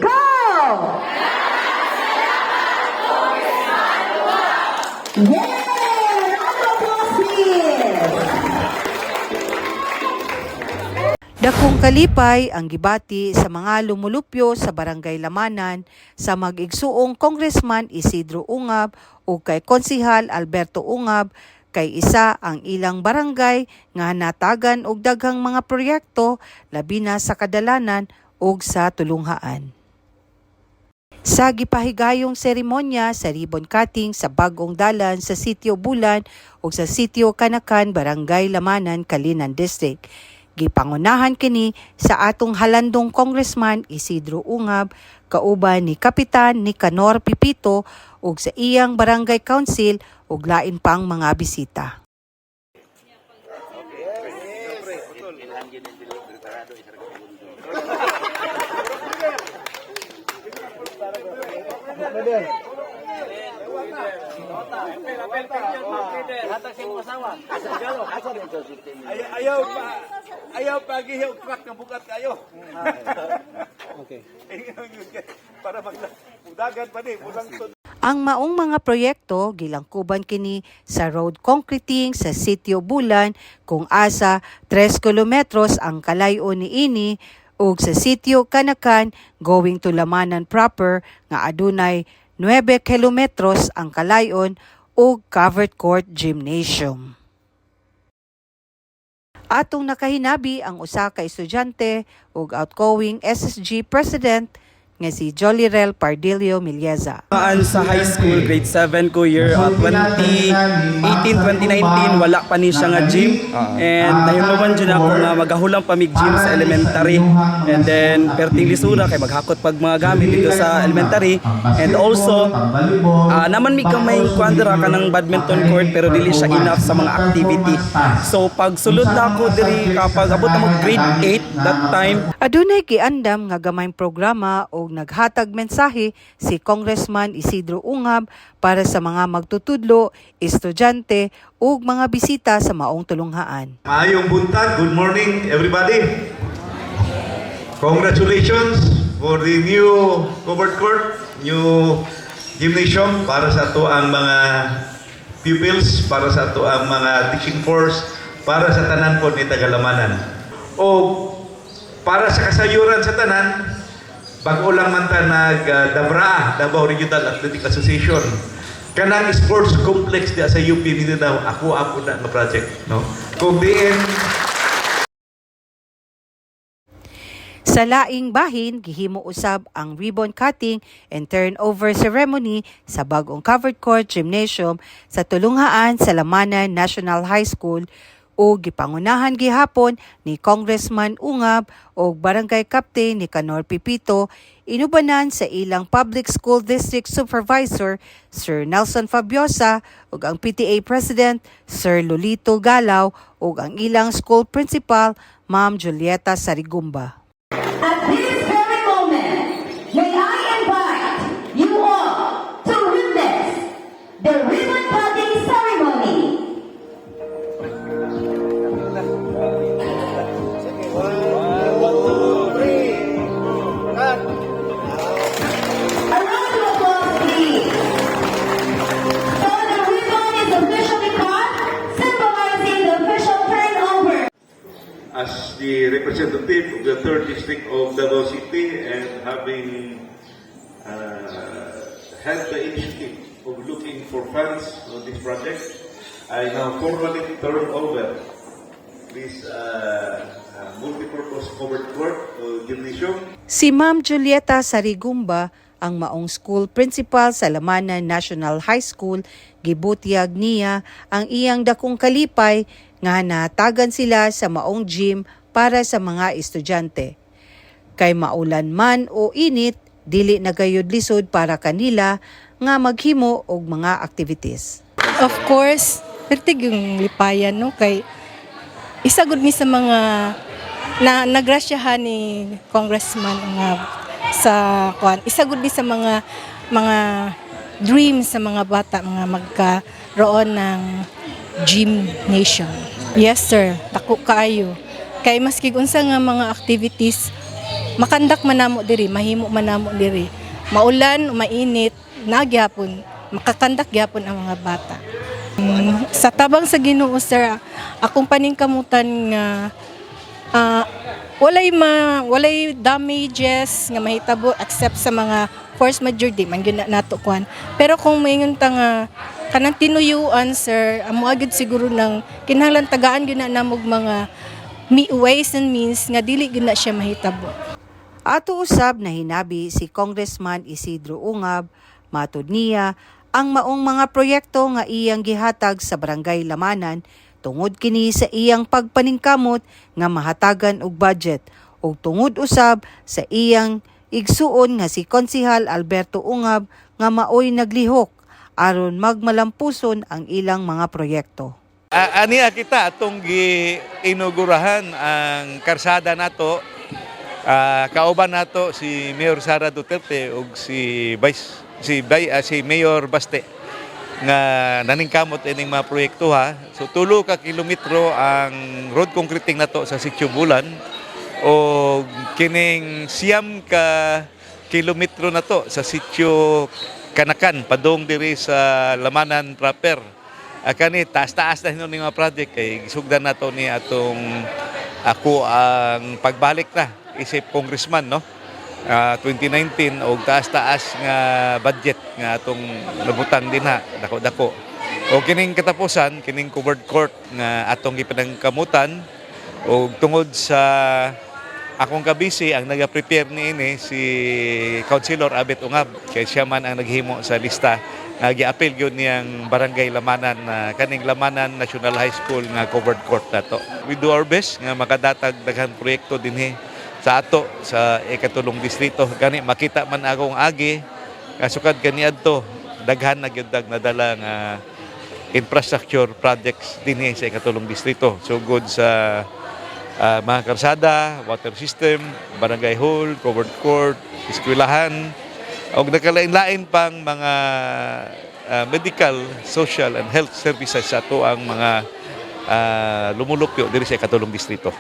Go! Yeah! Round of applause, please! Dakong kalipay ang gibati sa mga lumulupyo sa Barangay Lamanan sa mag-igsuong Congressman Isidro Ungab o kay Konsihal Alberto Ungab kay isa ang ilang barangay nga natagan og daghang mga proyekto labi na sa kadalanan ug sa tulunghaan. Sa gipahigayong seremonya sa ribbon cutting sa bagong dalan sa Sitio Bulan ug sa Sitio Kanakan, Barangay Lamanan, Kalinan District, gipangunahan kini sa atong halandong Congressman Isidro Ungab kauban ni Kapitan Nicanor Pipito ug sa iyang Barangay Council ug lain pang mga bisita. Ayaw pagi yung crack na bukat kayo. Okay. Para magdagan pa ni pulang. Ang maong mga proyekto gilangkuban kini sa road concreting sa Sitio Bulan kung asa 3 kilometros ang kalayo niini ug sa Sitio Kanakan going to Lamanan proper nga adunay 9 kilometros ang kalayon ug covered court gymnasium. Atong nakahinabi ang usa ka estudyante ug outgoing SSG President nga si Jolirel Pardillo Milieza. Sa high school, grade 7 ko year 2018-2019, wala pa ni siya nga gym. And nahinuman dyan ako nga magahulang pamig gym sa elementary. And then, perting lisura kay maghakot pag mga gamit dito sa elementary. And also, naman may kamay kwandra ka ng badminton court pero dili siya enough sa mga activity. So, pag sulod na ako diri kapag abot na mo grade 8 that time. Adunay giandam nga gamayng programa o naghatag mensahe si Congressman Isidro Ungab para sa mga magtutudlo, estudyante ug mga bisita sa maong tulunghaan. Maayong buntag, good morning everybody. Congratulations for the new covered court, new gymnasium para sa ato ang mga pupils, para sa ato ang mga teaching force, para sa tanan po ni Tagalamanan. O para sa kasayuran sa tanan, bago lang man ta nag-Dabra, Davao Regional Athletic Association. Kanang sports complex di sa UP nito daw ako na nga project, no? Kung diin Sa laing bahin, gihimo usab ang ribbon cutting and turnover ceremony sa bagong covered court gymnasium sa tulunghaan sa Lamanan National High School o gipangunahan gihapon ni Congressman Ungab o Barangay Captain Nicanor Pipito inubanan sa ilang Public School District Supervisor Sir Nelson Fabiosa ug ang PTA President Sir Lolito Galaw ug ang ilang school principal Ma'am Julieta Sarigumba. At this very moment, may I invite you all to witness the ribbon cutting ceremony. A round of applause, please. So the ribbon is officially cut, symbolizing the official turnover. as the representative of the 3rd District of Davao City and having had the initiative of looking for funds on this project, I now formally turn over this multipurpose covered court gymnasium. Si Ma'am Julieta Sarigumba, ang maong school principal sa Lamanan National High School, gibutyag niya ang iyang dakong kalipay nga natagan sila sa maong gym para sa mga estudyante. Kay maulan man o init, dili nagayod lisod para kanila nga maghimo og mga activities. Of course, pertig yung lipayan, no? Kay isa gud mi sa mga na nagrasyahan ni Congressman nga sa kwan. Isa gud mi sa mga dreams sa mga bata mga magkaroon ng gymnasium. Yes sir, dako kaayo. Kay maski unsa nga mga activities makandak manamo diri, mahimo manamo diri. Maulan, mainit, nagyapon, makakandak gyapon ang mga bata. Sa tabang sa Ginoo sir, akong paningkamutan nga walay damages nga mahitabo except sa mga force majeure di man gyud nato kuan. Pero kung maingon ta nga kanang tinuyuan sir, amo agad siguro nang kinahanglan tagaan gyud na namog mga ways and means nga dili gyud na siya mahitabo. Ato usab na hinabi si Congressman Isidro Ungab, matud niya, ang maong mga proyekto nga iyang gihatag sa Barangay Lamanan tungod kini sa iyang pagpaningkamot nga mahatagan og budget ug tungod usab sa iyang igsuon nga si Konsehal Alberto Ungab nga maoy naglihok aron magmalampuson ang ilang mga proyekto. Aniya kita atong gi-inaugurahan ang karsada nato. Kauban nato si Mayor Sara Duterte ug si Mayor Baste nga naningkamot ining mga proyekto ha. So tulo ka kilometro ang road concreting nato sa Sitio Bulan o kining siyam ka kilometro nato sa Sitio Kanakan padong diri sa Lamanan proper. Kani taas-taas na hinon mga project kay gisugdan nato ni atong ako ang pagbalik na isip congressman no. 2019 og taas-taas nga budget nga atong nabutang dinha dako-dako. O kining katapusan kining covered court nga atong gipanangkamutan og tungod sa akong kabisi ang naga-prepare niini si Councilor Abet Ungab kay siya man ang naghimo sa lista nga gi-appeal gyud niyang Barangay Lamanan kaning Lamanan National High School nga covered court nato. We do our best nga makadatag daghang proyekto dinhi sa ato sa ikatulong distrito. Gani makita man akong agi kasukad kaniadto daghan na gyud nadala nga infrastructure projects dinhi sa ikatulong distrito. So good sa mga karsada, water system, barangay hall, covered court, eskwelahan og nakalain-lain pang mga medical, social and health services sa ato ang mga lumulupyo diri sa ikatulong distrito.